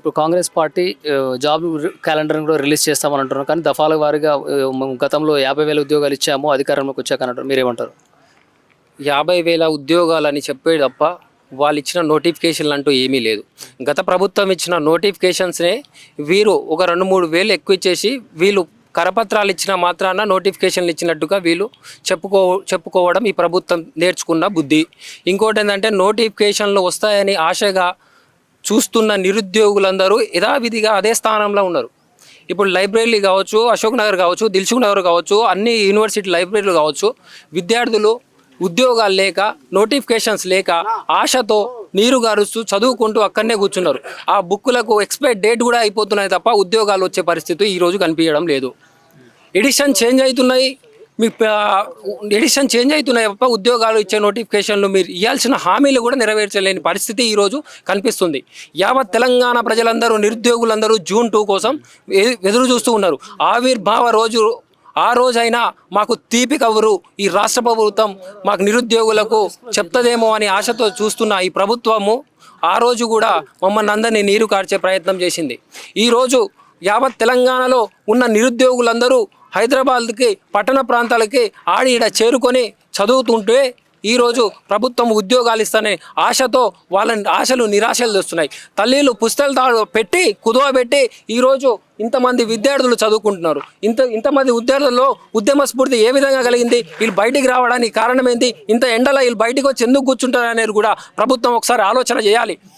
ఇప్పుడు Congress party job క్యాలెండర్ని కూడా release చేస్తామని అంటున్నారు. కానీ దఫాల వారీగా మేము గతంలో 50,000 ఉద్యోగాలు ఇచ్చాము అధికారంలోకి వచ్చాక అంటారు. మీరేమంటారు? 50,000 ఉద్యోగాలని చెప్పే తప్ప వాళ్ళు ఇచ్చిన నోటిఫికేషన్లు అంటూ ఏమీ లేదు. గత ప్రభుత్వం ఇచ్చిన నోటిఫికేషన్స్నే వీరు ఒక 2-3 వేలు ఎక్కువ ఇచ్చేసి వీళ్ళు కరపత్రాలు ఇచ్చిన మాత్రాన నోటిఫికేషన్లు ఇచ్చినట్టుగా వీళ్ళు చెప్పుకోవడం ఈ ప్రభుత్వం నేర్చుకున్న బుద్ధి. ఇంకోటి ఏంటంటే నోటిఫికేషన్లు వస్తాయని ఆశగా చూస్తున్న నిరుద్యోగులందరూ యథావిధిగా అదే స్థానంలో ఉన్నారు. ఇప్పుడు లైబ్రరీలు కావచ్చు, అశోక్ నగర్ కావచ్చు, దిల్సుఖ్ నగర్ కావచ్చు, అన్ని యూనివర్సిటీ లైబ్రరీలు కావచ్చు, విద్యార్థులు ఉద్యోగాలు లేక నోటిఫికేషన్స్ లేక ఆశతో నీరు గారుస్తూ చదువుకుంటూ అక్కడనే కూర్చున్నారు. ఆ బుక్కులకు ఎక్స్పైర్ డేట్ కూడా అయిపోతున్నాయి తప్ప ఉద్యోగాలు వచ్చే పరిస్థితి ఈరోజు కనిపించడం లేదు. ఎడిషన్ చేంజ్ అవుతున్నాయి, మీ ఎడిషన్ చేంజ్ అవుతున్నాయి తప్ప ఉద్యోగాలు ఇచ్చే నోటిఫికేషన్లు మీరు ఇవ్వాల్సిన హామీలు కూడా నెరవేర్చలేని పరిస్థితి ఈరోజు కనిపిస్తుంది. యావత్ తెలంగాణ ప్రజలందరూ నిరుద్యోగులందరూ జూన్ 2 కోసం ఎదురు చూస్తూ ఉన్నారు. ఆవిర్భావ రోజు ఆ రోజైనా మాకు తీపి కబురు ఈ రాష్ట్ర ప్రభుత్వం మాకు నిరుద్యోగులకు చెప్తదేమో అని ఆశతో చూస్తున్న ఈ ప్రభుత్వము ఆ రోజు కూడా మమ్మల్ని అందరినీ నీరు కార్చే ప్రయత్నం చేసింది. ఈరోజు యావత్ తెలంగాణలో ఉన్న నిరుద్యోగులందరూ హైదరాబాద్కి పట్టణ ప్రాంతాలకి ఈడ చేరుకొని చదువుతుంటే ఈరోజు ప్రభుత్వం ఉద్యోగాలు ఇస్తానే ఆశతో వాళ్ళ ఆశలు నిరాశలు తెస్తున్నాయి. తల్లీలు పుస్తకాలు పెట్టి కుదువబెట్టి ఈరోజు ఇంతమంది విద్యార్థులు చదువుకుంటున్నారు. ఇంతమంది విద్యార్థుల్లో ఉద్యమ స్ఫూర్తి ఏ విధంగా కలిగింది? వీళ్ళు బయటికి రావడానికి కారణం ఏంటి? ఇంత ఎండలో వీళ్ళు బయటికి వచ్చి ఎందుకు కూర్చుంటారు అనేది కూడా ప్రభుత్వం ఒకసారి ఆలోచన చేయాలి.